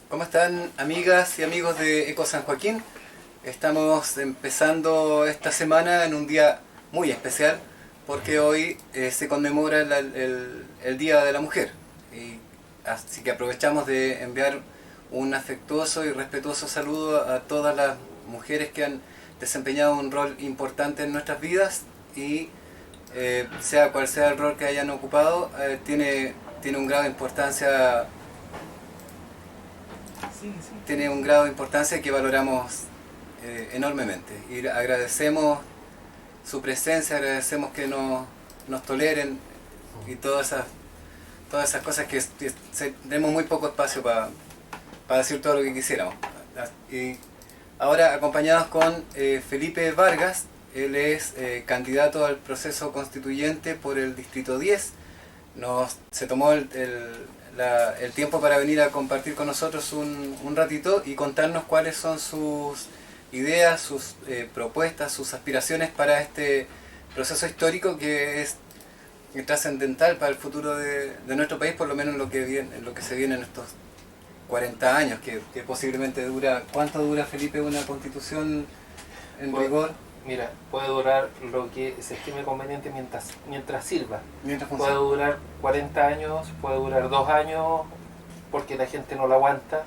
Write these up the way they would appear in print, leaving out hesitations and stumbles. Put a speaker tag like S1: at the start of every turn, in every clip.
S1: ¿Cómo están, amigas y amigos de Eco San Joaquín? Estamos empezando esta semana en un día muy especial porque hoy se conmemora el Día de la Mujer. Así que aprovechamos de enviar un afectuoso y respetuoso saludo a todas las mujeres que han desempeñado un rol importante en nuestras vidas y sea cual sea el rol que hayan ocupado, tiene un grado de importancia tiene un grado de importancia que valoramos enormemente y agradecemos su presencia, agradecemos que nos toleren y todas esas cosas que tenemos muy poco espacio para decir todo lo que quisiéramos. Y ahora acompañados con Felipe Vargas. Él es candidato al proceso constituyente por el Distrito 10. Se tomó el tiempo para venir a compartir con nosotros un ratito y contarnos cuáles son sus ideas, sus propuestas, sus aspiraciones para este proceso histórico que es trascendental para el futuro de nuestro país, por lo menos en lo que se viene en estos 40 años, que posiblemente dura. ¿Cuánto dura, Felipe, una constitución en vigor?
S2: Mira, puede durar lo que se estime conveniente mientras sirva.
S1: Mientras
S2: puede durar 40 años, puede durar 2 años, porque la gente no la aguanta.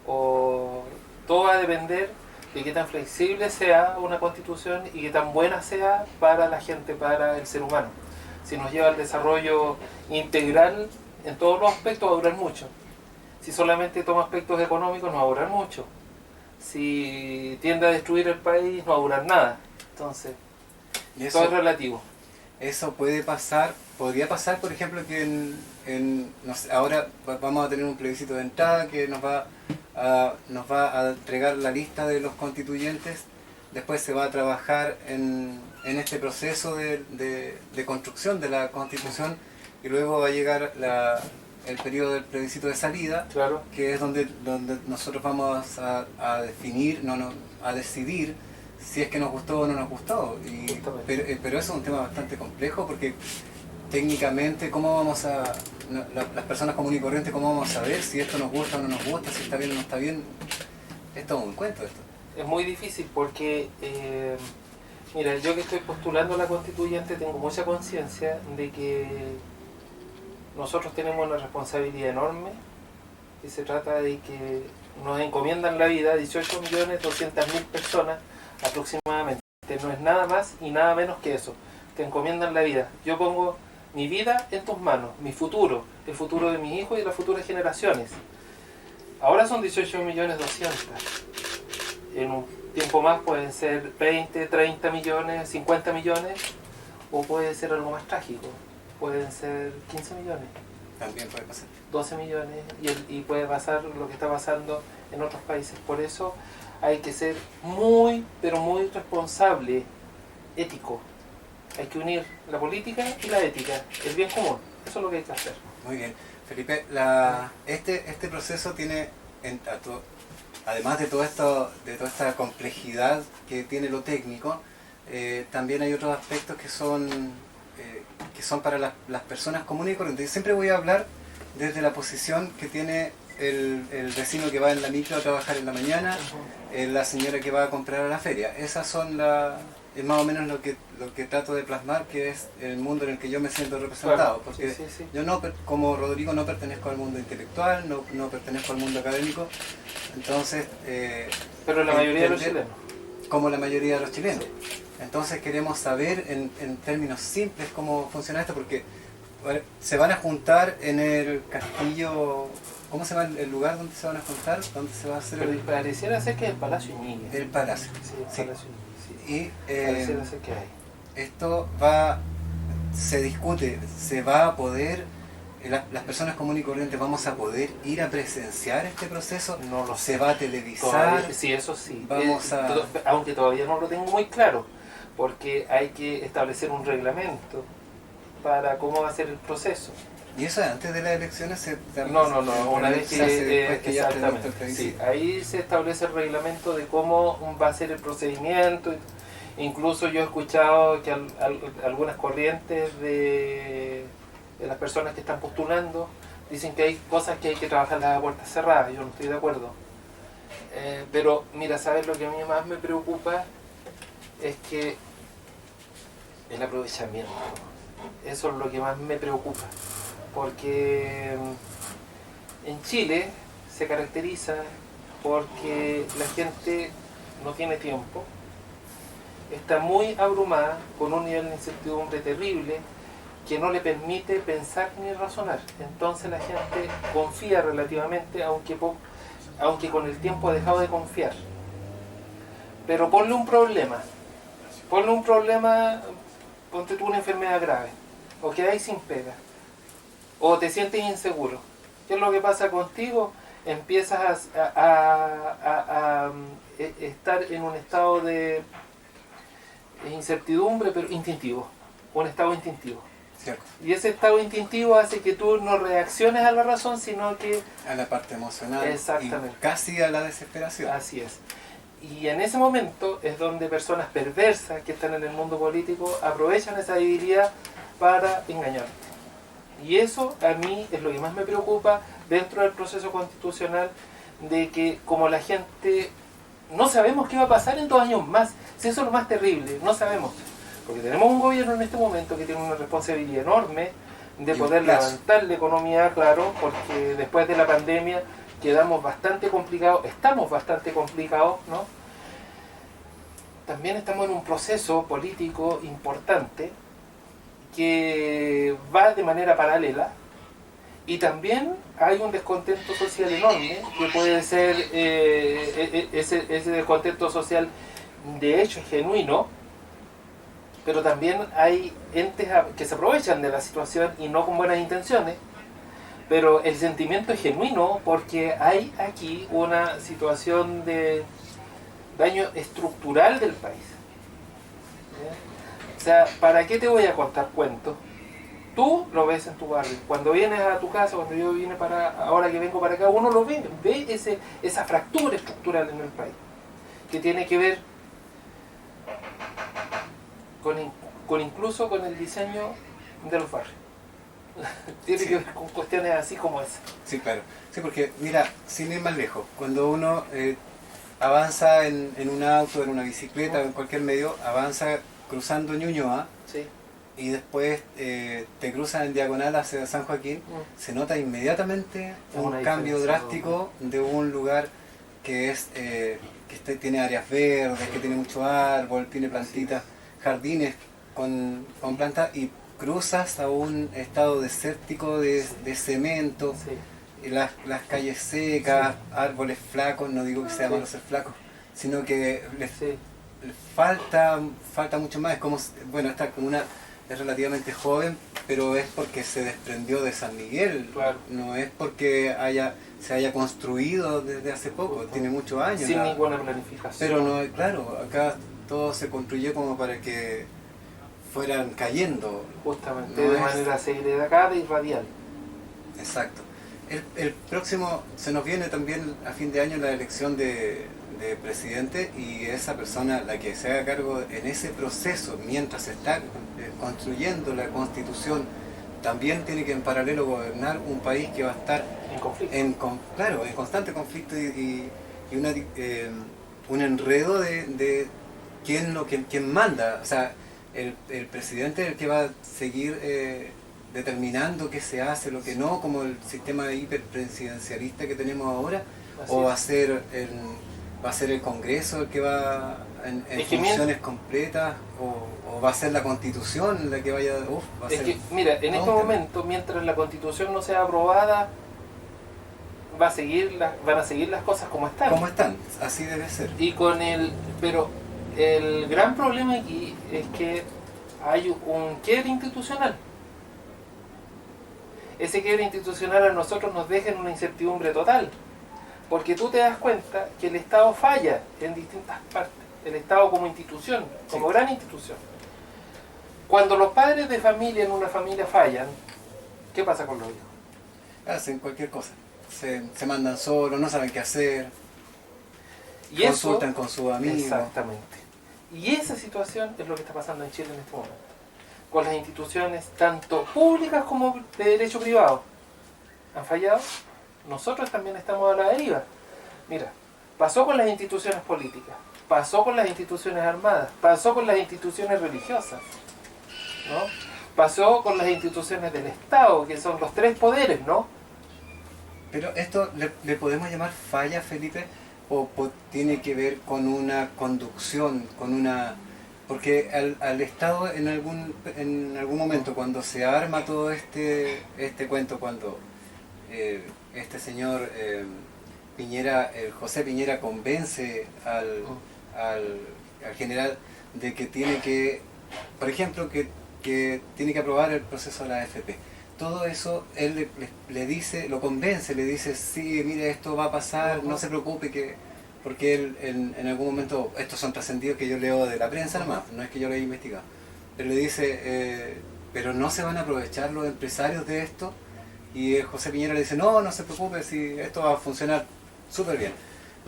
S2: Todo va a depender de qué tan flexible sea una constitución y qué tan buena sea para la gente, para el ser humano. Si nos lleva al desarrollo integral en todos los aspectos, va a durar mucho. Si solamente toma aspectos económicos, no va a durar mucho. Si tiende a destruir el país, no va a durar nada. Entonces, todo es relativo.
S1: Eso podría pasar, por ejemplo, que no sé, ahora vamos a tener un plebiscito de entrada que nos va a entregar la lista de los constituyentes. Después se va a trabajar en este proceso de construcción de la Constitución y luego va a llegar el periodo del plebiscito de salida,
S2: claro,
S1: que es donde nosotros vamos a definir, a decidir si es que nos gustó o no nos gustó. Pero eso es un tema bastante complejo porque técnicamente, las personas comunes y corrientes, cómo vamos a saber si esto nos gusta o no nos gusta, si está bien o no está bien? Es todo un cuento esto.
S2: Es muy difícil porque, mira, yo que estoy postulando a la constituyente tengo mucha conciencia de que nosotros tenemos una responsabilidad enorme y se trata de que nos encomiendan la vida 18.200.000 personas aproximadamente. No es nada más y nada menos que eso. Te encomiendan la vida. Yo pongo mi vida en tus manos, mi futuro, el futuro de mis hijos y de las futuras generaciones. Ahora son 18.200.000. En un tiempo más pueden ser 20, 30 millones, 50 millones, o puede ser algo más trágico. Pueden ser 15 millones.
S1: También puede pasar.
S2: 12 millones y puede pasar lo que está pasando en otros países. Por eso hay que ser muy, pero muy responsable, ético. Hay que unir la política y la ética, el bien común. Eso es lo que hay que hacer.
S1: Muy bien. Felipe, este proceso tiene, además de toda esta complejidad que tiene lo técnico, también hay otros aspectos que son para las personas comunes y corrientes. Yo siempre voy a hablar desde la posición que tiene el vecino que va en la micro a trabajar en la mañana, la señora que va a comprar a la feria. Esas son es más o menos lo que trato de plasmar, que es el mundo en el que yo me siento representado.
S2: Claro,
S1: porque
S2: sí.
S1: yo como Rodrigo no pertenezco al mundo intelectual, no pertenezco al mundo académico, entonces...
S2: pero la mayoría de los chilenos.
S1: Como la mayoría de los chilenos. Entonces queremos saber en términos simples cómo funciona esto, porque se van a juntar en el castillo. ¿Cómo se llama el lugar donde se van a juntar? ¿Dónde se va a hacer?
S2: Pareciera ser que es el Palacio Iñiguez.
S1: El Palacio.
S2: Sí, el Palacio Iñiguez. Sí.
S1: Y
S2: pareciera ser que hay.
S1: Esto se discute, se va a poder, las personas comunes y corrientes vamos a poder ir a presenciar este proceso.
S2: No lo sé.
S1: Se va a televisar.
S2: Todavía, sí, eso sí. Aunque todavía no lo tengo muy claro, porque hay que establecer un reglamento para cómo va a ser el proceso.
S1: ¿Y eso antes de las elecciones?
S2: No, una vez que
S1: ya
S2: exactamente, sí, ahí se establece el reglamento de cómo va a ser el procedimiento. Incluso yo he escuchado que algunas corrientes de las personas que están postulando Dicen que hay cosas que hay que trabajarlas a puertas cerradas, yo no estoy de acuerdo. Pero mira, ¿sabes lo que a mí más me preocupa? Es que el aprovechamiento. Eso es lo que más me preocupa. Porque en Chile se caracteriza porque la gente no tiene tiempo, está muy abrumada con un nivel de incertidumbre terrible que no le permite pensar ni razonar. Entonces la gente confía relativamente, aunque con el tiempo ha dejado de confiar. Pero ponle un problema, ponte tú una enfermedad grave, o quedáis sin pega, o te sientes inseguro. ¿Qué es lo que pasa contigo? Empiezas a estar en un estado de incertidumbre, pero instintivo, un estado instintivo.
S1: Cierto.
S2: Y ese estado instintivo hace que tú no reacciones a la razón, sino que
S1: a la parte emocional.
S2: Exactamente.
S1: Y casi a la desesperación.
S2: Así es. Y en ese momento es donde personas perversas que están en el mundo político aprovechan esa debilidad para engañarte. Y eso a mí es lo que más me preocupa dentro del proceso constitucional, de que como la gente no sabemos qué va a pasar en 2 años más, si eso es lo más terrible, no sabemos. Porque tenemos un gobierno en este momento que tiene una responsabilidad enorme de poder levantar la economía, claro, porque después de la pandemia estamos bastante complicados, ¿no? También estamos en un proceso político importante que va de manera paralela, y también hay un descontento social enorme que puede ser ese descontento social de hecho genuino, pero también hay entes que se aprovechan de la situación y no con buenas intenciones, pero el sentimiento es genuino porque hay aquí una situación de daño estructural del país. ¿Ya? O sea, ¿para qué te voy a contar cuentos? Tú lo ves en tu barrio. Cuando vienes a tu casa, cuando yo vine ahora que vengo para acá, uno lo ve esa fractura estructural en el país, que tiene que ver con incluso con el diseño de los barrios. Tiene que ver con cuestiones así como esa.
S1: Sí, claro. Sí, porque mira, sin ir más lejos, cuando uno avanza en un auto, en una bicicleta, en cualquier medio, avanza cruzando Ñuñoa,
S2: sí,
S1: y después te cruzan en diagonal hacia San Joaquín, se nota inmediatamente un cambio drástico de un lugar que es tiene áreas verdes, que tiene mucho árbol, tiene plantitas, jardines con plantas, y cruzas a un estado desértico de cemento,
S2: sí,
S1: las calles secas,
S2: sí,
S1: árboles flacos. No digo que sea malo ser flaco, sino que les
S2: sí,
S1: falta mucho más. Es como, bueno, esta comuna es relativamente joven, pero es porque se desprendió de San Miguel,
S2: claro,
S1: no es porque se haya construido desde hace poco, tiene muchos años.
S2: sin ninguna planificación.
S1: Pero no, claro, acá todo se construyó como para que fueran cayendo.
S2: Justamente, no de manera segregada y radial.
S1: Exacto. El próximo, se nos viene también a fin de año la elección de presidente, y esa persona, la que se haga cargo en ese proceso, mientras se está construyendo la Constitución, también tiene que en paralelo gobernar un país que va a estar
S2: en conflicto.
S1: En constante conflicto, y un enredo de quién manda. O sea, el presidente es el que va a seguir determinando qué se hace, lo que no, como el sistema hiperpresidencialista que tenemos ahora. Así o va a ser el Congreso el que va en funciones completas, o va a ser la Constitución la que vaya.
S2: Mira, en este momento, mientras la Constitución no sea aprobada, van a seguir las cosas como están.
S1: Como están, así debe ser.
S2: Pero el gran problema aquí es que hay un quiebre institucional. Ese quiebre institucional a nosotros nos deja en una incertidumbre total, porque tú te das cuenta que el Estado falla en distintas partes, el Estado como institución, como gran institución. Cuando los padres de familia en una familia fallan, ¿qué pasa con los hijos?
S1: Hacen cualquier cosa, se mandan solos, no saben qué hacer,
S2: y
S1: consultan con sus amigos.
S2: Exactamente. Y esa situación es lo que está pasando en Chile en este momento, con las instituciones tanto públicas como de derecho privado. han fallado, nosotros también estamos a la deriva. Mira, pasó con las instituciones políticas, pasó con las instituciones armadas, pasó con las instituciones religiosas, ¿no? Pasó con las instituciones del Estado, que son los tres poderes, ¿no?
S1: Pero esto le podemos llamar falla, Felipe, o tiene que ver con una conducción, con una... Porque al Estado en algún momento, cuando se arma todo este cuento, cuando este señor Piñera, José Piñera convence al general de que tiene que, por ejemplo, que tiene que aprobar el proceso de la AFP. Todo eso él le dice, lo convence, le dice, sí, mire, esto va a pasar, no se preocupe, porque él en algún momento, estos son trascendidos que yo leo de la prensa nomás, no es que yo lo haya investigado, pero le dice, pero no se van a aprovechar los empresarios de esto, y José Piñera le dice, no se preocupe, si esto va a funcionar súper bien.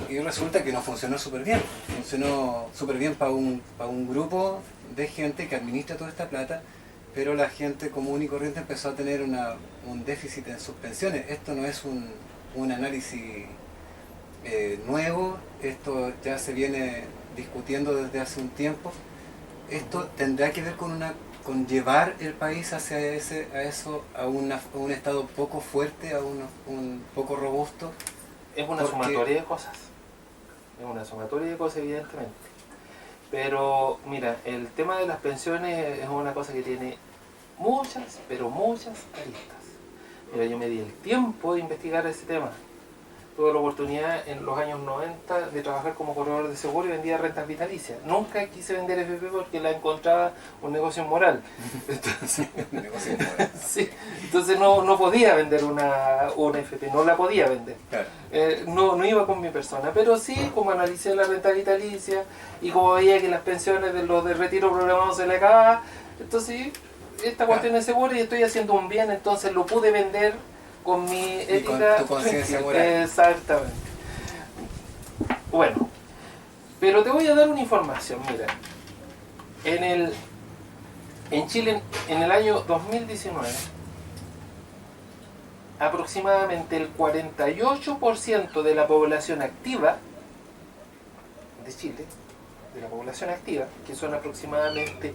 S1: Y resulta que no funcionó súper bien, funcionó súper bien para un grupo de gente que administra toda esta plata, pero la gente común y corriente empezó a tener un déficit en sus pensiones. Esto no es un análisis nuevo, esto ya se viene discutiendo desde hace un tiempo. Esto tendrá que ver con llevar el país hacia a un estado poco fuerte, a un poco robusto.
S2: Es una sumatoria de cosas. Es una sumatoria de cosas, evidentemente. Pero, mira, el tema de las pensiones es una cosa que tiene muchas, pero muchas aristas. Mira, yo me di el tiempo de investigar ese tema. Tuve la oportunidad en los años 90 de trabajar como corredor de seguro y vendía rentas vitalicias. Nunca quise vender FP porque la encontraba un negocio inmoral. Entonces, un negocio inmoral. Sí, entonces no podía vender una FP, no la podía vender. Claro. No iba con mi persona, pero sí, como analicé la renta vitalicia y como veía que las pensiones de los de retiro programado se le acababan, entonces esta cuestión es segura y estoy haciendo un bien, entonces lo pude vender con mi ética.
S1: Con tu conciencia moral.
S2: Exactamente. Bueno, pero te voy a dar una información, mira. En Chile, en el año 2019, aproximadamente el 48% de la población activa de Chile, de la población activa, que son aproximadamente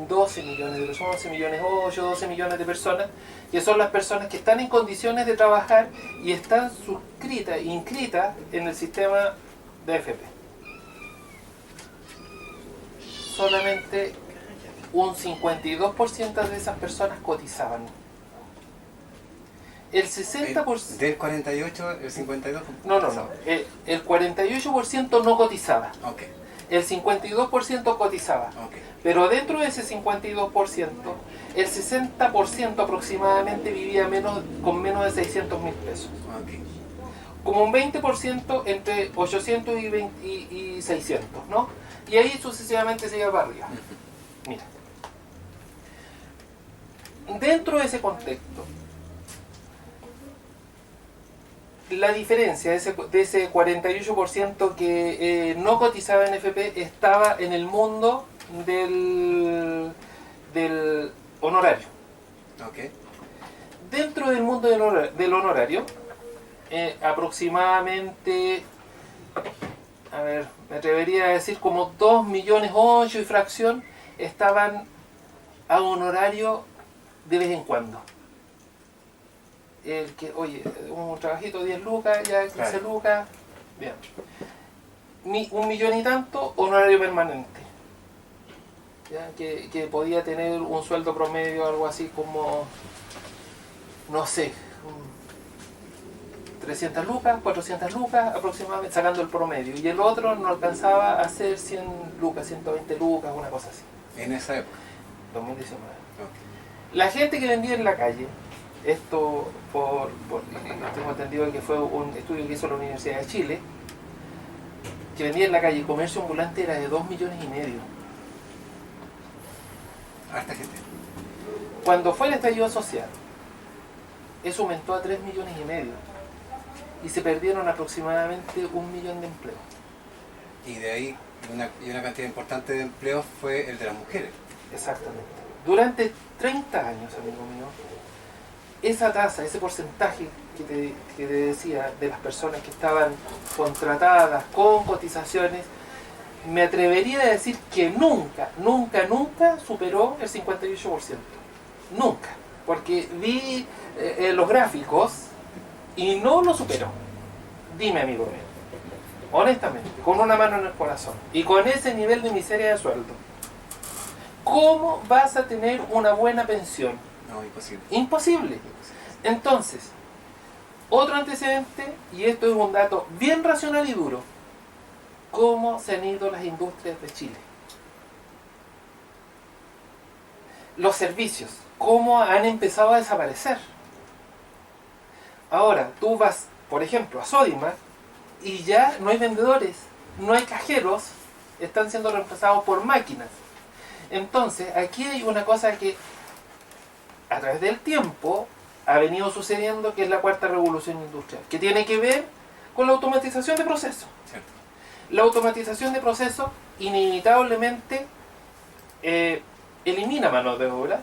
S2: 12 millones de personas, 11 millones 8, 12 millones de personas, que son las personas que están en condiciones de trabajar y están inscritas en el sistema de AFP. Solamente un 52% de esas personas cotizaban. El 60%...
S1: ¿Del 48, el 52%?
S2: No. El 48% no cotizaba.
S1: Okay.
S2: El 52% cotizaba.
S1: Okay.
S2: Pero dentro de ese 52%, el 60% aproximadamente vivía con menos de 600.000 pesos.
S1: Okay.
S2: Como un 20% entre 800 y 600, ¿no? Y ahí sucesivamente se iba para arriba. Mira. Dentro de ese contexto, la diferencia de ese 48% que no cotizaba en FP estaba en el mundo del honorario.
S1: Okay.
S2: Dentro del mundo del honorario, aproximadamente, a ver, me atrevería a decir como 2 millones 8 y fracción estaban a honorario de vez en cuando. El que, oye, un trabajito de 10 lucas, ya 15 claro. lucas, bien. 1 millón y tanto, honorario permanente. ¿Ya? Que podía tener un sueldo promedio, algo así como, no sé, 300 lucas, 400 lucas aproximadamente, sacando el promedio. Y el otro no alcanzaba a ser 100 lucas, 120 lucas, una cosa así.
S1: ¿En esa época?
S2: 2019.
S1: Okay.
S2: La gente que vendía en la calle, esto tengo entendido que fue un estudio que hizo la Universidad de Chile, que vendía en la calle, el comercio ambulante era de 2,5 millones.
S1: Harta gente.
S2: Cuando fue el estallido social, eso aumentó a 3,5 millones y se perdieron aproximadamente 1 millón de empleos.
S1: Y de ahí una cantidad importante de empleos fue el de las mujeres.
S2: Exactamente. Durante 30 años, amigo mío, esa tasa, ese porcentaje que te decía, de las personas que estaban contratadas con cotizaciones, me atrevería a decir que nunca, nunca, nunca superó el 58%. Nunca. Porque vi los gráficos y no lo superó. Dime, amigo mío, honestamente, con una mano en el corazón y con ese nivel de miseria de sueldo, ¿cómo vas a tener una buena pensión?
S1: No, imposible.
S2: Imposible. Entonces, otro antecedente, y esto es un dato bien racional y duro, ¿cómo se han ido las industrias de Chile? Los servicios, ¿cómo han empezado a desaparecer? Ahora, tú vas, por ejemplo, a Sodimac y ya no hay vendedores, no hay cajeros, están siendo reemplazados por máquinas. Entonces, aquí hay una cosa que a través del tiempo ha venido sucediendo, que es la cuarta revolución industrial, que tiene que ver con la automatización de procesos.
S1: Cierto.
S2: La automatización de procesos inevitablemente elimina mano de obra,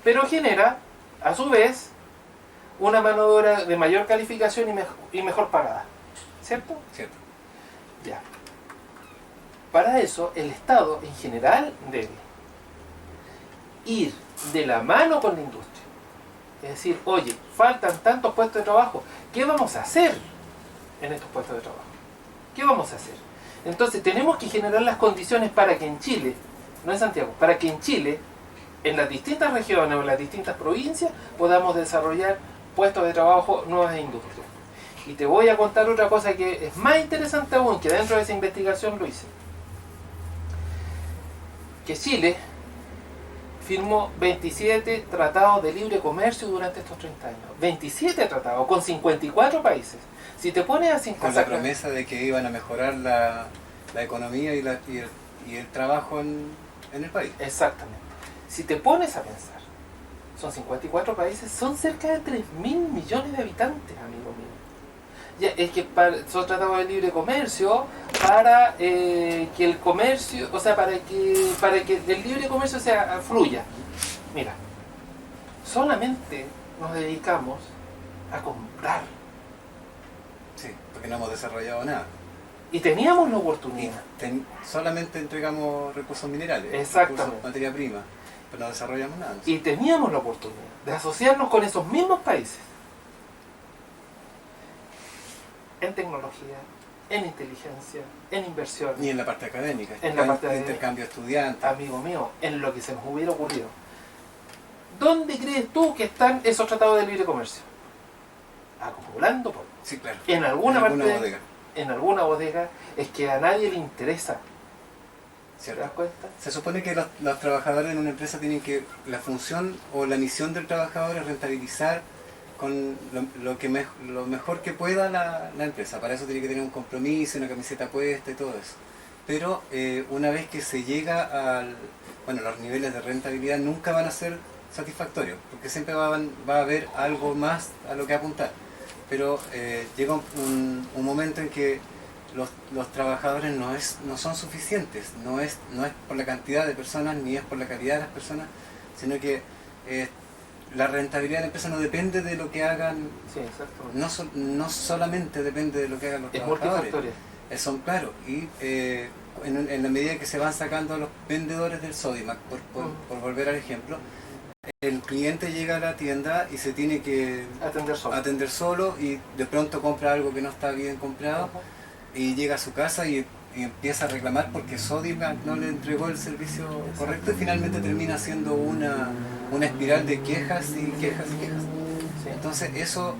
S2: pero genera, a su vez, una mano de obra de mayor calificación y mejor pagada. ¿Cierto?
S1: Cierto.
S2: Ya. Para eso, el Estado en general debe ir de la mano con la industria. Es decir, oye, faltan tantos puestos de trabajo, ¿qué vamos a hacer en estos puestos de trabajo? ¿Qué vamos a hacer? Entonces tenemos que generar las condiciones para que en Chile, no en Santiago, para que en Chile, en las distintas regiones o en las distintas provincias, podamos desarrollar puestos de trabajo, nuevas industrias. Y te voy a contar otra cosa que es más interesante aún, que dentro de esa investigación lo hice. Que Chile firmó 27 tratados de libre comercio durante estos 30 años. 27 tratados, con 54 países. Si te pones así...
S1: Con la promesa de que iban a mejorar la economía y el trabajo en el país.
S2: Exactamente. Si te pones a pensar, son 54 países, son cerca de 3.000 millones de habitantes, amigo mío. Ya, es que son tratados de libre comercio para que el comercio, o sea, para que el libre comercio fluya. Mira, solamente nos dedicamos a comprar.
S1: Sí, porque no hemos desarrollado nada.
S2: Y teníamos la oportunidad.
S1: Solamente entregamos recursos minerales,
S2: exactamente,
S1: materia prima, pero no desarrollamos nada.
S2: Y teníamos la oportunidad de asociarnos con esos mismos países. En tecnología, en inteligencia, en inversión.
S1: Ni en la parte académica.
S2: En la parte
S1: de intercambio estudiantes.
S2: Amigo mío, en lo que se nos hubiera ocurrido. ¿Dónde crees tú que están esos tratados de libre comercio? Acumulando polvo.
S1: Sí, claro.
S2: En alguna
S1: bodega.
S2: En alguna bodega, es que a nadie le interesa.
S1: ¿Cierto?
S2: ¿Te das cuenta?
S1: Se supone que los trabajadores en una empresa tienen que... La función o la misión del trabajador es rentabilizar con lo mejor que pueda la empresa. Para eso tiene que tener un compromiso, una camiseta puesta y todo eso. Pero una vez que se llega los niveles de rentabilidad nunca van a ser satisfactorios, porque siempre va a haber algo más a lo que apuntar. Pero llega un momento en que los trabajadores no son suficientes, no es por la cantidad de personas ni es por la calidad de las personas, sino que la rentabilidad de la empresa no depende de lo que hagan.
S2: Sí, exacto.
S1: No solamente depende de lo que hagan los trabajadores. Son claro, y en la medida que se van sacando los vendedores del Sodimac, por volver al ejemplo, el cliente llega a la tienda y se tiene que atender solo y de pronto compra algo que no está bien comprado y llega a su casa y empieza a reclamar porque Sodimac no le entregó el servicio correcto y finalmente termina siendo una espiral de quejas y quejas y quejas.
S2: Sí.
S1: Entonces eso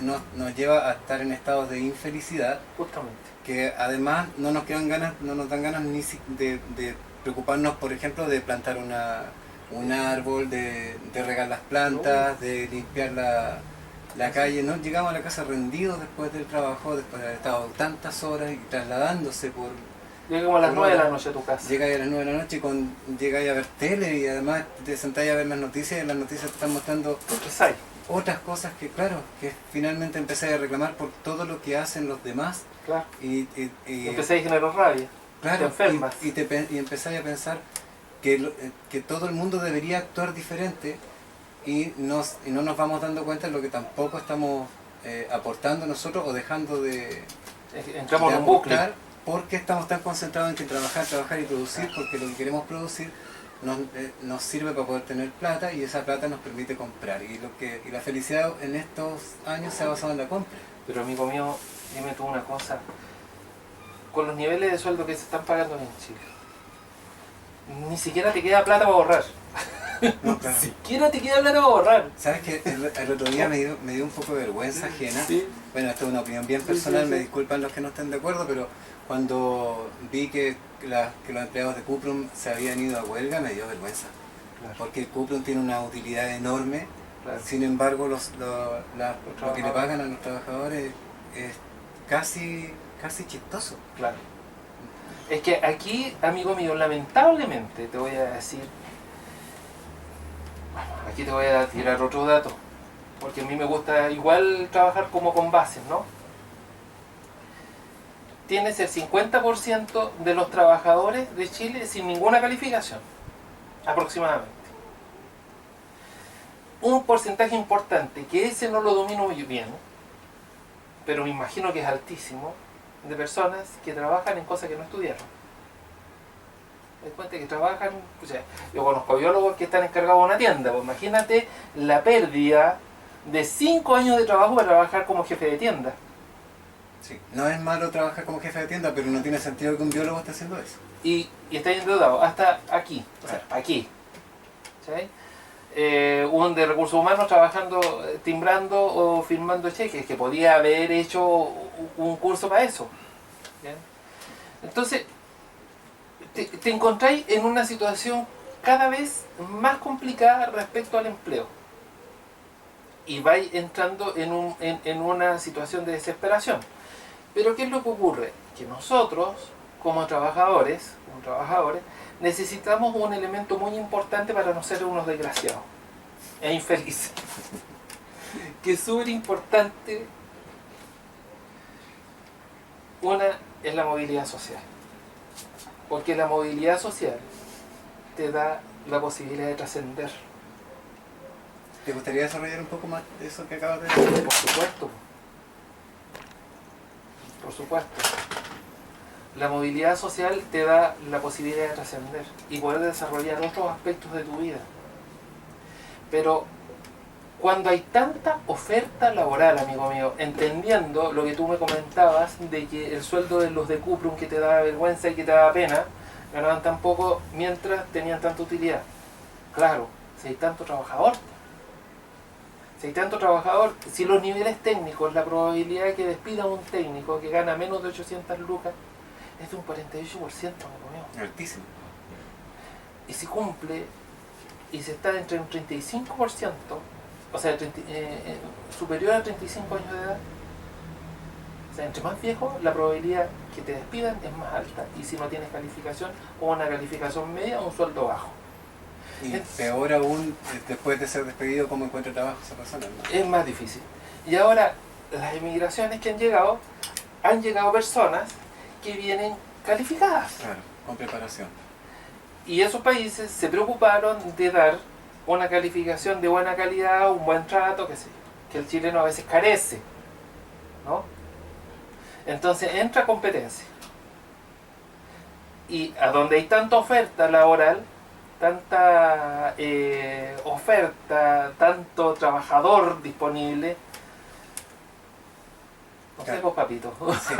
S1: nos lleva a estar en estados de infelicidad,
S2: justamente,
S1: que además no nos dan ganas ni de preocuparnos, por ejemplo, de plantar un árbol, de regar las plantas, de limpiar la calle. No llegamos a la casa rendidos después del trabajo, después de haber estado tantas horas y trasladándose por...
S2: Llega como a las 9 de la noche a tu casa.
S1: Llegáis a las 9 de la noche y llegáis a ver tele y además te sentáis a ver las noticias y las noticias te están mostrando otras cosas que, claro, que finalmente empecé a reclamar por todo lo que hacen los demás.
S2: Claro.
S1: Y
S2: empecé a generar rabia.
S1: Claro,
S2: te enfermas.
S1: Y empezáis a pensar que todo el mundo debería actuar diferente y no nos vamos dando cuenta de lo que tampoco estamos aportando nosotros o dejando de
S2: entramos en un bucle.
S1: aportar porque estamos tan concentrados en que trabajar y producir, porque lo que queremos producir nos sirve para poder tener plata y esa plata nos permite comprar. Y la felicidad en estos años se ha basado en la compra.
S2: Pero amigo mío, dime tú una cosa. Con los niveles de sueldo que se están pagando en Chile, ni siquiera te queda plata para ahorrar.
S1: No, claro.
S2: Ni siquiera te queda plata para ahorrar.
S1: ¿Sabes qué? El otro día me dio un poco de vergüenza ajena.
S2: Sí.
S1: Bueno, esto es una opinión bien personal,
S2: Sí.
S1: me disculpan los que no estén de acuerdo, pero cuando vi que los empleados de Cuprum se habían ido a huelga, me dio vergüenza.
S2: Claro.
S1: Porque el Cuprum tiene una utilidad enorme,
S2: Claro.
S1: sin embargo lo que le pagan a los trabajadores es casi chistoso.
S2: Claro. Es que aquí, amigo mío, lamentablemente te voy a decir, aquí te voy a tirar otro dato, porque a mí me gusta igual trabajar como con bases, ¿no? Tienes el 50% de los trabajadores de Chile sin ninguna calificación, aproximadamente. Un porcentaje importante, que ese no lo domino muy bien, pero me imagino que es altísimo, de personas que trabajan en cosas que no estudiaron. Me das cuenta que trabajan, o sea, yo conozco biólogos que están encargados de una tienda, pues imagínate la pérdida de 5 años de trabajo para trabajar como jefe de tienda.
S1: Sí. No es malo trabajar como jefe de tienda, pero no tiene sentido que un biólogo esté haciendo eso.
S2: Y está endeudado hasta aquí, o sea, aquí. ¿Sí? Un de recursos humanos trabajando, timbrando o firmando cheques, que podía haber hecho un curso para eso. ¿Bien? Entonces, te encontráis en una situación cada vez más complicada respecto al empleo. Y vais entrando en una situación de desesperación. Pero ¿qué es lo que ocurre? Que nosotros, como trabajadores, necesitamos un elemento muy importante para no ser unos desgraciados e infelices. Que es súper importante. Una es la movilidad social. Porque la movilidad social te da la posibilidad de trascender.
S1: ¿Te gustaría desarrollar un poco más de eso que acabas de decir?
S2: Por supuesto. Por supuesto. La movilidad social te da la posibilidad de trascender y poder desarrollar otros aspectos de tu vida. Pero cuando hay tanta oferta laboral, amigo mío, entendiendo lo que tú me comentabas de que el sueldo de los de Cuprum, que te daba vergüenza y que te daba pena, ganaban tan poco mientras tenían tanta utilidad. Claro, si hay tanto trabajador, si los niveles técnicos, la probabilidad de que despida a un técnico que gana menos de 800 lucas es de un 48%, amigo mío.
S1: Altísimo.
S2: Y si cumple, y se está entre un 35%, o sea, superior a 35 años de edad, o sea, entre más viejo, la probabilidad que te despidan es más alta. Y si no tienes calificación o una calificación media, un sueldo bajo.
S1: Y peor aún, después de ser despedido, ¿cómo encuentra trabajo esa persona? ¿No?
S2: Es más difícil. Y ahora, las emigraciones que han llegado personas que vienen calificadas.
S1: Claro, con preparación.
S2: Y esos países se preocuparon de dar una calificación de buena calidad, un buen trato, que el chileno a veces carece, ¿no? Entonces entra competencia. Y a donde hay tanta oferta laboral, tanta oferta, tanto trabajador disponible, no sé, pues, papito.
S1: Sí,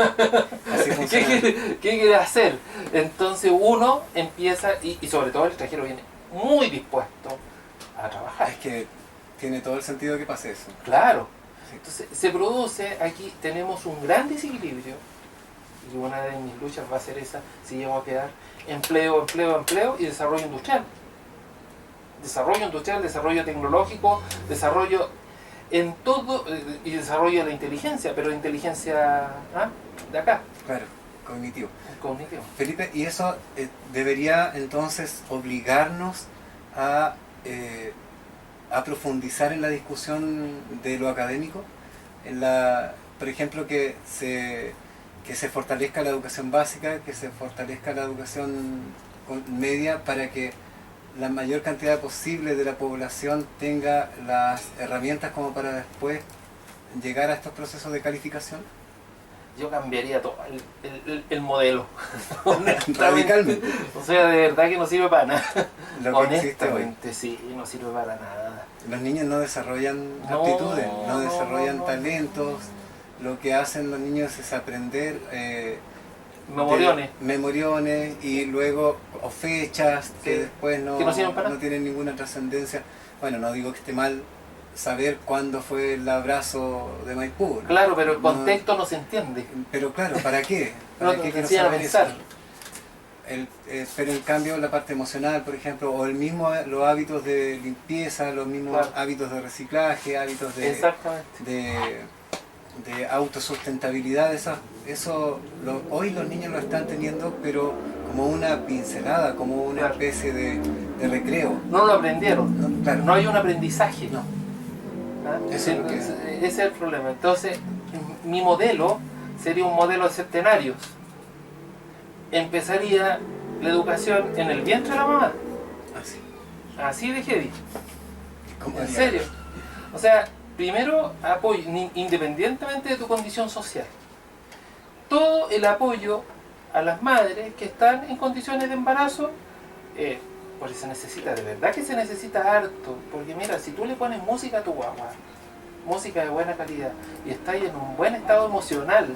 S1: así funciona.
S2: ¿Qué quiere hacer? Entonces uno empieza, y sobre todo el extranjero viene muy dispuesto a trabajar.
S1: Es que tiene todo el sentido que pase eso.
S2: Claro.
S1: Sí.
S2: Entonces se produce, aquí tenemos un gran desequilibrio, y una de mis luchas va a ser esa, si llego a quedar, empleo y desarrollo industrial. Desarrollo tecnológico, desarrollo en todo, y desarrollo de la inteligencia, pero inteligencia de acá,
S1: Claro, cognitivo.
S2: cognitivo.
S1: Felipe, ¿y eso debería entonces obligarnos a profundizar en la discusión de lo académico? Por ejemplo, que se fortalezca la educación básica, que se fortalezca la educación media para que la mayor cantidad posible de la población tenga las herramientas como para después llegar a estos procesos de calificación?
S2: Yo cambiaría todo el modelo.
S1: Radicalmente.
S2: O sea, de verdad que no sirve para nada.
S1: Lo que existe hoy.
S2: Honestamente, sí, no sirve para nada.
S1: Los niños no desarrollan
S2: No,
S1: aptitudes, no desarrollan
S2: no.
S1: talentos. Lo que hacen los niños es aprender
S2: Memoriones.
S1: memoriones y luego o fechas que
S2: Sí.
S1: después
S2: Que no sirven para
S1: no
S2: nada.
S1: tienen ninguna trascendencia. Bueno, no digo que esté mal saber cuándo fue el abrazo de Maipú, ¿no?
S2: Claro, pero el
S1: No,
S2: contexto no se entiende.
S1: pero claro, ¿para qué?
S2: No,
S1: ¿Para
S2: te
S1: qué quiero
S2: enseñan a
S1: saber eso?
S2: pensar.
S1: Pero en cambio la parte emocional, por ejemplo, o el mismo los hábitos de limpieza, los mismos
S2: Claro.
S1: hábitos de reciclaje, hábitos
S2: Exactamente.
S1: de autosustentabilidad, hoy los niños lo están teniendo, pero como una pincelada, como una
S2: Claro.
S1: especie de recreo.
S2: No lo aprendieron.
S1: No, claro.
S2: No hay un aprendizaje.
S1: No.
S2: ¿Ah?
S1: Eso es lo que-
S2: Ese es el problema. Entonces, mi modelo sería un modelo de centenarios. Empezaría la educación en el vientre de la mamá.
S1: Así.
S2: Así de heavy.
S1: ¿Cómo
S2: En
S1: haría?
S2: serio. O sea, primero apoyo, independientemente de tu condición social. Todo el apoyo a las madres que están en condiciones de embarazo, porque se necesita, de verdad que se necesita harto. Porque mira, si tú le pones música a tu guagua, música de buena calidad, y estás en un buen estado emocional,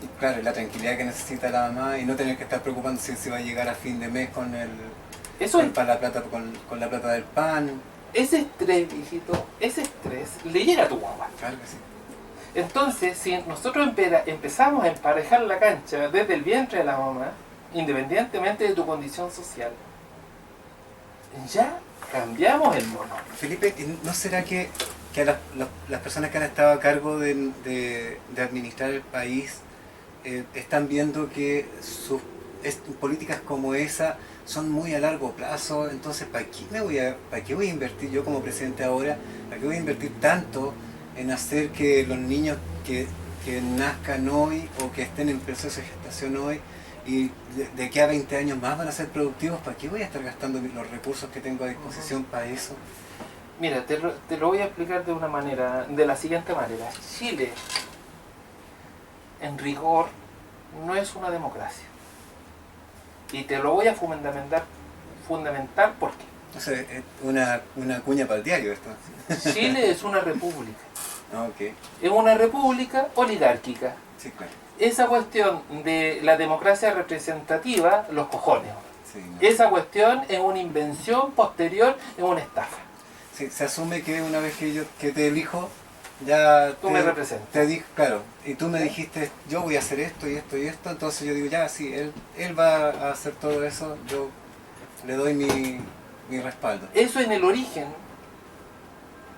S1: Y claro, y la tranquilidad que necesita la mamá y no tener que estar preocupándose si va a llegar a fin de mes con
S2: eso es,
S1: la plata, con la plata del pan.
S2: ese estrés, viejito, ese estrés le llega a tu guagua.
S1: Claro que sí.
S2: Entonces, si nosotros empezamos a emparejar la cancha desde el vientre de la mamá, independientemente de tu condición social, ya cambiamos el mono.
S1: Felipe, ¿no será que a las personas que han estado a cargo de administrar el país están viendo que sus políticas como esa son muy a largo plazo? Entonces, ¿para qué voy a invertir yo como presidente ahora? ¿Para qué voy a invertir tanto en hacer que los niños que nazcan hoy o que estén en proceso de gestación hoy y de aquí a 20 años más van a ser productivos? ¿Para qué voy a estar gastando los recursos que tengo a disposición para eso?
S2: Mira, te lo voy a explicar de la siguiente manera. Chile, en rigor, no es una democracia. Y te lo voy a fundamentar ¿por qué?
S1: No sé, es una cuña para el diario esto.
S2: Chile es una república.
S1: Ah, ok,
S2: Es una república oligárquica.
S1: sí, claro.
S2: Esa cuestión de la democracia representativa, los cojones.
S1: Sí, no.
S2: Esa cuestión es una invención posterior, es una estafa.
S1: Sí, se asume que una vez que te elijo, ya
S2: Tú me representas.
S1: te dije, claro, y tú me dijiste, yo voy a hacer esto y esto y esto, entonces yo digo, ya, sí, él va a hacer todo eso, yo le doy mi respaldo.
S2: Eso en el origen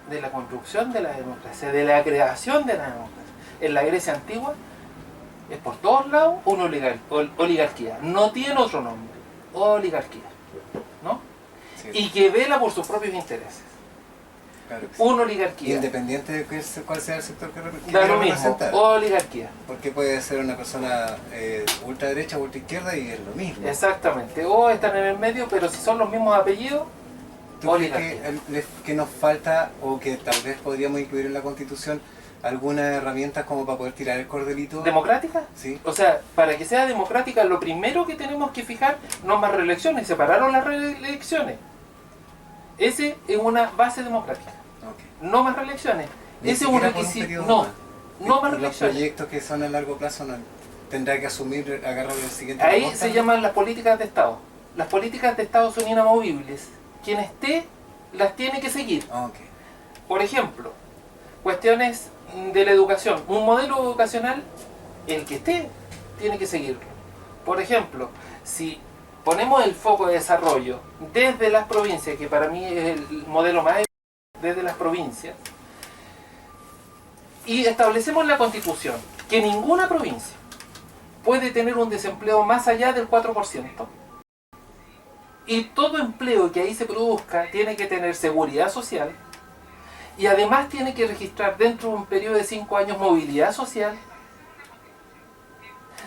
S2: de la construcción de la democracia, de la creación de la democracia. En la Grecia antigua es por todos lados una oligarquía. No tiene otro nombre. Oligarquía. ¿No?
S1: Sí,
S2: Y que vela por sus propios intereses.
S1: claro que sí.
S2: Una oligarquía.
S1: Independiente de cuál sea el sector que
S2: Da
S1: quiera
S2: lo mismo.
S1: representar.
S2: Oligarquía.
S1: Porque puede ser una persona ultraderecha o ultraizquierda y es lo mismo.
S2: Exactamente. O están en el medio, pero si son los mismos apellidos,
S1: ¿Tú crees
S2: oligarquía.
S1: que nos falta o que tal vez podríamos incluir en la Constitución algunas herramientas como para poder tirar el cordelito?
S2: ¿Democrática?
S1: Sí.
S2: O sea, para que sea democrática, lo primero que tenemos que fijar, no más reelecciones, separaron las reelecciones. Ese es una base democrática.
S1: Ok.
S2: No más reelecciones.
S1: Ni
S2: Ese es un
S1: siquiera por
S2: requisito.
S1: periodo
S2: No,
S1: más.
S2: no más
S1: Los
S2: reelecciones.
S1: proyectos que son a largo plazo tendrá que asumir, agarrar el siguiente.
S2: Ahí
S1: propuesta.
S2: se llaman las políticas de Estado. Las políticas de Estado son inamovibles. Quien esté, las tiene que seguir.
S1: Ok.
S2: Por ejemplo, cuestiones de la educación. Un modelo educacional, el que esté, tiene que seguirlo. Por ejemplo, si ponemos el foco de desarrollo desde las provincias, que para mí es el modelo más desde las provincias, y establecemos en la Constitución que ninguna provincia puede tener un desempleo más allá del 4%, y todo empleo que ahí se produzca tiene que tener seguridad social, y además tiene que registrar dentro de un periodo de 5 años movilidad social,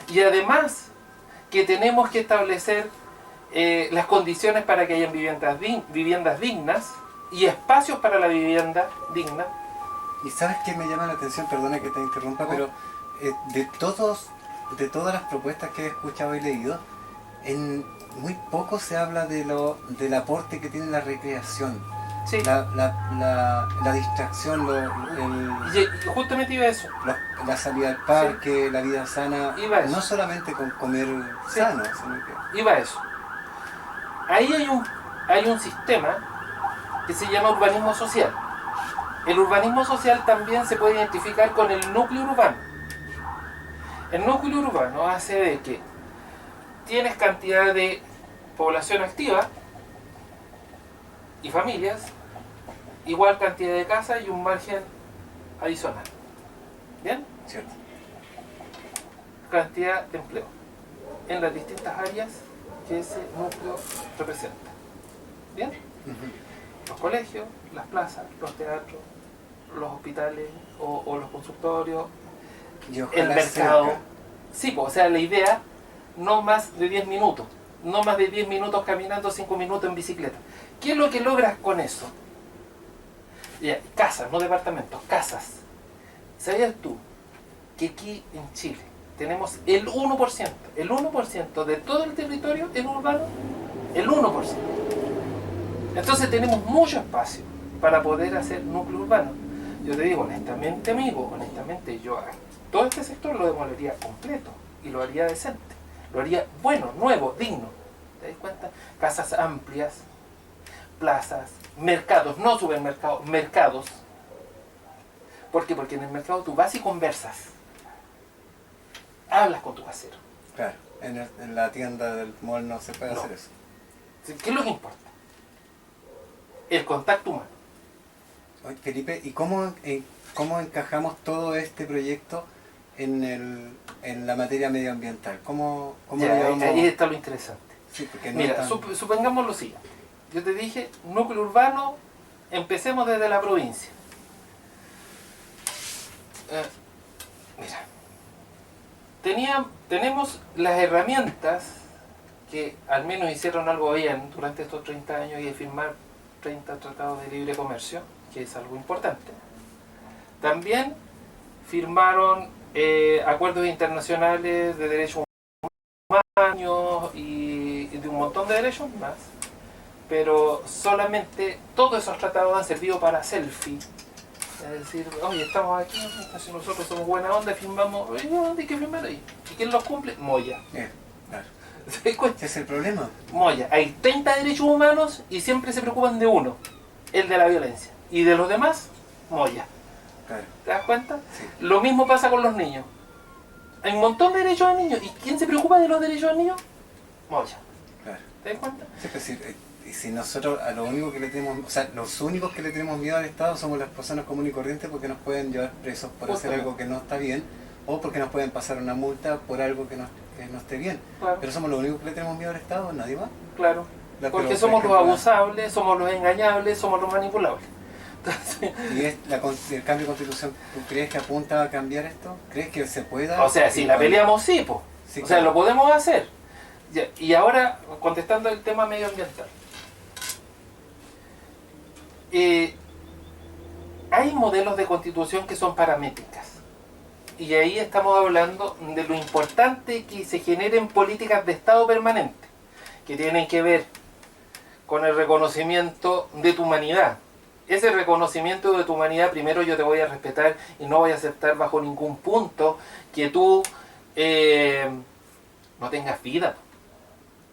S2: y además que tenemos que establecer las condiciones para que hayan viviendas dignas y espacios para la vivienda digna.
S1: Y sabes qué me llama la atención, perdona que te interrumpa, pero de todas las propuestas que he escuchado y leído, en muy poco se habla del aporte que tiene la recreación,
S2: Sí.
S1: la distracción,
S2: Y justamente iba a eso.
S1: la salida al parque, la vida sana,
S2: Iba a eso.
S1: no solamente con comer
S2: Sí.
S1: sano, sino que...
S2: Iba a eso. Ahí hay un sistema que se llama urbanismo social. El urbanismo social también se puede identificar con el núcleo urbano. El núcleo urbano hace de que tienes cantidad de población activa y familias, igual cantidad de casas y un margen adicional. ¿Bien?
S1: Cierto.
S2: Cantidad de empleo en las distintas áreas que ese núcleo representa. ¿Bien?
S1: Uh-huh.
S2: Los colegios, las plazas, los teatros, los hospitales o los consultorios, el mercado.
S1: Cerca.
S2: Sí, pues, o sea, la idea, no más de 10 minutos. No más de 10 minutos caminando, 5 minutos en bicicleta. ¿Qué es lo que logras con eso? Ya, casas, no departamentos, casas. ¿Sabías tú que aquí en Chile tenemos el 1% de todo el territorio en urbano? El 1%. Entonces tenemos mucho espacio para poder hacer núcleo urbano. Yo te digo, honestamente, amigo, honestamente, yo a todo este sector lo demoliría completo y lo haría decente. Lo haría bueno, nuevo, digno. ¿Te das cuenta? Casas amplias, plazas, mercados, no supermercados, mercados. ¿Por qué? Porque en el mercado tú vas y conversas. Hablas con tu casero.
S1: Claro, en la tienda del mall no se puede hacer eso.
S2: ¿Qué es lo que importa? El contacto humano.
S1: Oye, Felipe, ¿y cómo encajamos todo este proyecto en la materia medioambiental? ¿Cómo
S2: Ya,
S1: lo llevamos?
S2: ahí está lo interesante.
S1: Sí, porque no
S2: Mira,
S1: tan...
S2: supongamos lo siguiente. Yo te dije, núcleo urbano, empecemos desde la provincia. Mira, tenemos las herramientas que al menos hicieron algo bien durante estos 30 años y de firmar 30 tratados de libre comercio, que es algo importante. También firmaron acuerdos internacionales de derechos humanos y de un montón de derechos más, pero solamente todos esos tratados han servido para selfie. Es decir, oye, estamos aquí, si nosotros somos buena onda, firmamos, oye, ¿dónde hay que firmar ahí? ¿Y quién los cumple? Moya.
S1: Claro.
S2: ¿Se das cuenta?
S1: Ese es el problema.
S2: Moya. Hay 30 derechos humanos y siempre se preocupan de uno, el de la violencia. Y de los demás, Moya.
S1: Claro.
S2: ¿Te das cuenta?
S1: Sí.
S2: Lo mismo pasa con los niños. Hay un montón de derechos de niños. ¿Y quién se preocupa de los derechos de niños? Moya.
S1: Claro.
S2: ¿Te das cuenta?
S1: Sí, pues, si nosotros a lo único que le tenemos, o sea, los únicos que le tenemos miedo al Estado somos las personas comunes y corrientes porque nos pueden llevar presos por hacer algo que no está bien o porque nos pueden pasar una multa por algo que no esté bien. Claro. Pero somos los únicos que le tenemos miedo al Estado, nadie más.
S2: Claro. Porque somos los abusables, somos los engañables, somos los manipulables. Entonces,
S1: ¿Y el cambio de constitución, tú crees que apunta a cambiar esto? ¿Crees que se pueda?
S2: O sea, si la peleamos, sí, po. Sí, o sea, claro, lo podemos hacer. Y ahora, contestando el tema medioambiental. Hay modelos de constitución que son paramétricas. Y ahí estamos hablando de lo importante que se generen políticas de Estado permanente, que tienen que ver con el reconocimiento de tu humanidad. Ese reconocimiento de tu humanidad, primero yo te voy a respetar y no voy a aceptar bajo ningún punto que tú no tengas vida.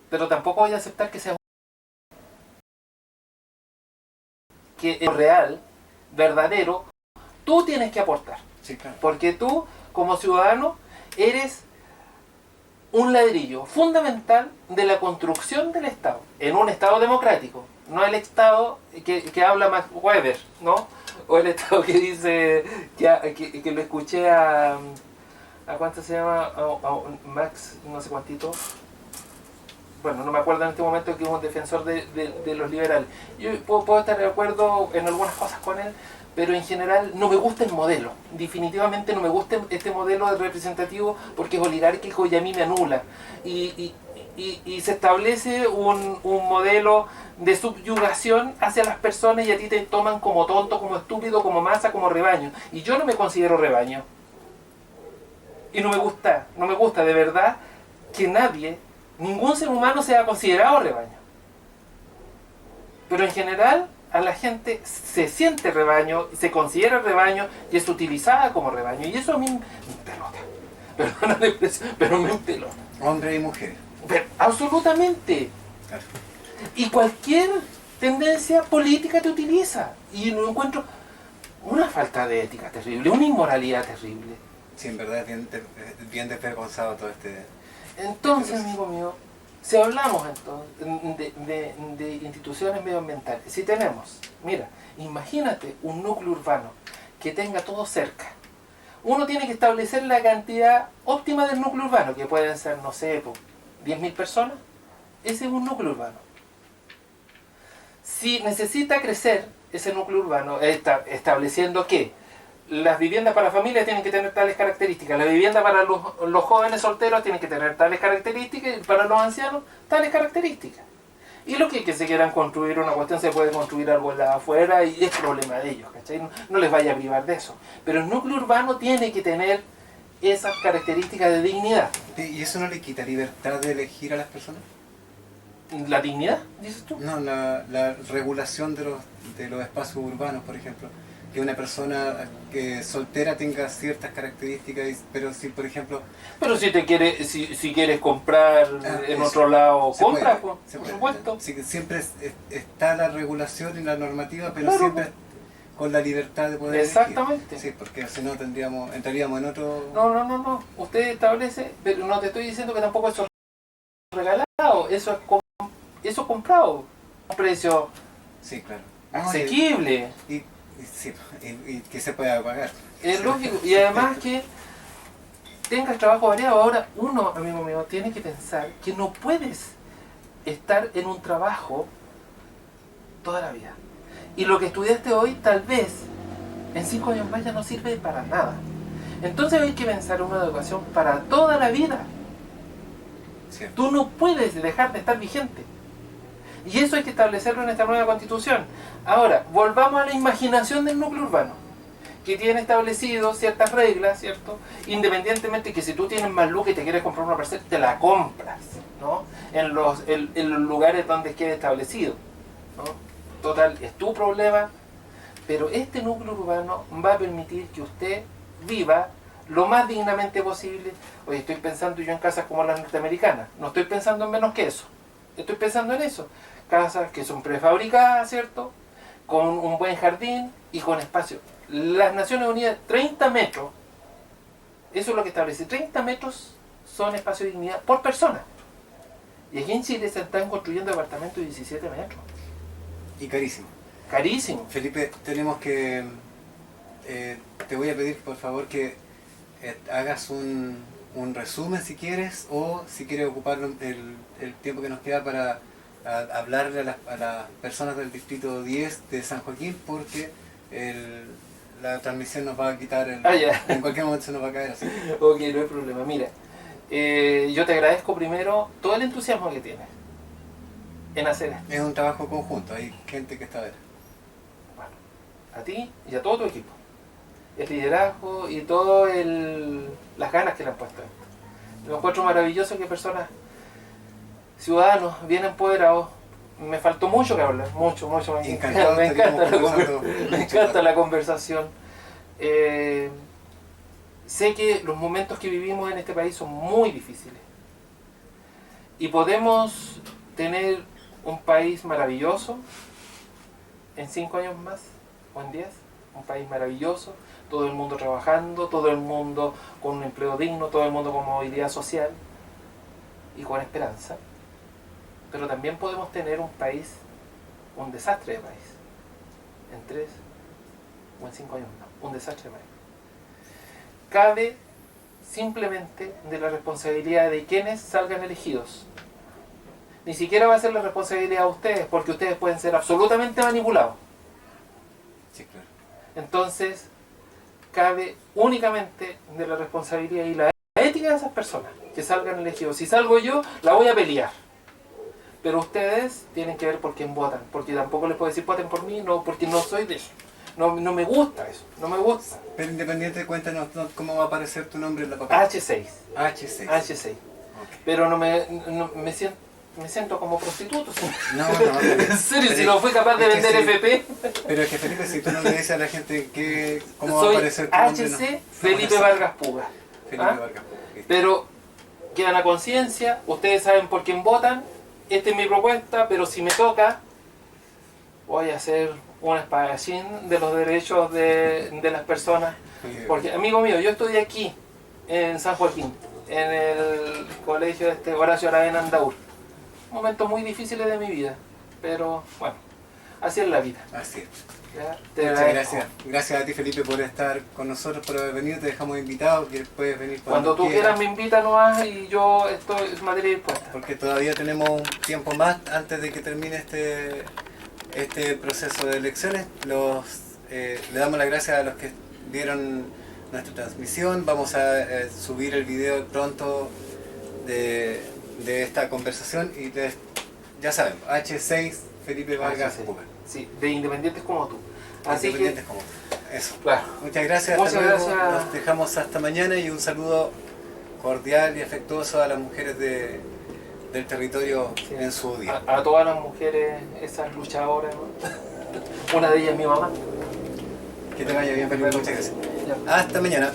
S2: Pero tampoco voy a aceptar que seas que es real, verdadero, tú tienes que aportar.
S1: Sí, claro.
S2: Porque tú, como ciudadano, eres un ladrillo fundamental de la construcción del Estado, en un Estado democrático, no el Estado que habla Max Weber, ¿no? O el Estado que dice, que lo escuché a ¿cuánto se llama? A Max, no sé cuántito. Bueno, no me acuerdo en este momento, que es un defensor de los liberales. Yo puedo estar de acuerdo en algunas cosas con él, pero en general no me gusta el modelo. Definitivamente no me gusta este modelo representativo porque es oligárquico y a mí me anula. Y y se establece un modelo de subyugación hacia las personas y a ti te toman como tonto, como estúpido, como masa, como rebaño. Y yo no me considero rebaño. Y no me gusta de verdad que nadie, ningún ser humano sea considerado rebaño. Pero en general a la gente se siente rebaño, se considera rebaño y es utilizada como rebaño. Y eso a mí me pelota. Perdona la expresión, pero me pelota.
S1: Hombre y mujer.
S2: Pero, absolutamente.
S1: Claro.
S2: Y cualquier tendencia política te utiliza. Y no encuentro una falta de ética terrible, una inmoralidad terrible.
S1: Sí, en verdad es bien desvergonzado todo este...
S2: Entonces, amigo mío, si hablamos entonces de instituciones medioambientales, si tenemos, mira, imagínate un núcleo urbano que tenga todo cerca. Uno tiene que establecer la cantidad óptima del núcleo urbano, que pueden ser, no sé, 10.000 personas. Ese es un núcleo urbano. Si necesita crecer ese núcleo urbano, estableciendo que las viviendas para familias tienen que tener tales características, la vivienda para los jóvenes solteros tienen que tener tales características, y para los ancianos tales características. Y lo que se quieran construir una cuestión, se puede construir algo en la afuera y es problema de ellos, ¿cachai? No les vaya a privar de eso. Pero el núcleo urbano tiene que tener esas características de dignidad.
S1: ¿Y eso no le quita libertad de elegir a las personas?
S2: ¿La dignidad, dices tú?
S1: No, la regulación de los espacios urbanos, por ejemplo. Que una persona que soltera tenga ciertas características, pero si, por ejemplo...
S2: Pero si te quieres, si quieres comprar en otro lado, compra, por supuesto.
S1: Sí, que siempre está la regulación y la normativa, pero
S2: claro,
S1: siempre con la libertad de poder
S2: exactamente.
S1: elegir. Sí, porque si no entraríamos en otro...
S2: No. Usted establece, pero no te estoy diciendo que tampoco eso es regalado, eso es comprado a un precio
S1: sí, claro.
S2: asequible.
S1: Y que se pueda pagar.
S2: Es lógico, y además que tengas trabajo variado. Ahora uno, amigo mío, tiene que pensar que no puedes estar en un trabajo toda la vida. Y lo que estudiaste hoy tal vez en 5 años más ya no sirve para nada. Entonces hay que pensar en una educación para toda la vida.
S1: Cierto.
S2: Tú no puedes dejar de estar vigente. Y eso hay que establecerlo en esta nueva constitución. Ahora, volvamos a la imaginación del núcleo urbano, que tiene establecido ciertas reglas, ¿cierto? Independientemente que si tú tienes más lucas y te quieres comprar una parcela, te la compras, ¿no? En los lugares donde quede establecido, ¿no? Total, es tu problema, pero este núcleo urbano va a permitir que usted viva lo más dignamente posible. Oye, estoy pensando yo en casas como las norteamericanas, no estoy pensando en menos que eso, estoy pensando en eso. Casas que son prefabricadas, ¿cierto? Con un buen jardín y con espacio. Las Naciones Unidas, 30 metros, eso es lo que establece, 30 metros son espacio de dignidad por persona. Y aquí en Chile se están construyendo apartamentos de 17 metros.
S1: Y carísimo.
S2: Carísimo.
S1: Felipe, tenemos que... te voy a pedir, por favor, que hagas un resumen si quieres, o si quieres ocupar el tiempo que nos queda para hablarle a las personas del distrito 10 de San Joaquín, porque la transmisión nos va a quitar, en cualquier momento se nos va a caer así.
S2: Ok, no hay problema. Mira, yo te agradezco primero todo el entusiasmo que tienes en hacer esto.
S1: Es un trabajo conjunto, hay gente que está a ver.
S2: Bueno, a ti y a todo tu equipo. El liderazgo y todas las ganas que le han puesto a esto. Lo encuentro maravilloso que personas, ciudadanos, bien empoderados. Me faltó mucho que hablar, mucho. Me encanta la conversación. Sé que los momentos que vivimos en este país son muy difíciles. Y podemos tener un país maravilloso en 5 años más o en 10. Un país maravilloso, todo el mundo trabajando, todo el mundo con un empleo digno, todo el mundo con movilidad social y con esperanza. Pero también podemos tener un país, un desastre de país, en 3 o en 5 años más, un desastre de país. Cabe simplemente de la responsabilidad de quienes salgan elegidos. Ni siquiera va a ser la responsabilidad de ustedes, porque ustedes pueden ser absolutamente manipulados.
S1: Sí, claro.
S2: Entonces, cabe únicamente de la responsabilidad y la ética de esas personas. que salgan elegidos. Si salgo yo, la voy a pelear. Pero ustedes tienen que ver por quién votan, porque tampoco les puedo decir voten por mí, no, porque no soy de eso. No, no me gusta eso, no me gusta.
S1: Pero independiente, cuéntanos cómo va a aparecer tu nombre en la papeleta.
S2: H6.
S1: H6.
S2: H6.
S1: Ok.
S2: Pero me siento como prostituto. ¿Sí?
S1: No,
S2: En serio, si no fui capaz de vender FP.
S1: Pero es que Felipe, si tú no le dices a la gente cómo va a
S2: Soy
S1: aparecer tu nombre,
S2: HC Felipe Vargas Puga.
S1: Felipe
S2: ¿Ah?
S1: Vargas. Listo.
S2: Pero quedan a conciencia, ustedes saben por quién votan, esta es mi propuesta, pero si me toca, voy a hacer un espadachín de los derechos de las personas. Porque, amigo mío, yo estoy aquí, en San Joaquín, en el colegio de Horacio Aravena Andaur. Momentos muy difíciles de mi vida, pero bueno, así es la vida.
S1: Así es.
S2: ¿Ya? Te
S1: Muchas
S2: agradezco.
S1: gracias. Gracias a ti, Felipe, por estar con nosotros, por haber venido. Te dejamos invitado, que puedes venir
S2: Cuando tú quieras me invitas nomás y yo estoy en materia dispuesta.
S1: Porque todavía tenemos un tiempo más antes de que termine este proceso de elecciones. Le damos las gracias a los que vieron nuestra transmisión. Vamos a subir el video pronto de esta conversación y ya saben, H6 Felipe Vargas
S2: H6.
S1: Puga.
S2: Sí, de independientes como tú. Así que,
S1: Independientes como tú. Eso.
S2: claro.
S1: Muchas gracias,
S2: Muchas
S1: hasta luego.
S2: gracias.
S1: Nos dejamos hasta mañana y un saludo cordial y afectuoso a las mujeres del territorio
S2: Sí.
S1: en su día.
S2: A todas las mujeres, esas luchadoras, ¿no? Una de ellas es mi mamá.
S1: Que te vaya bien, Felipe. Muchas gracias.
S2: Ya.
S1: Hasta mañana.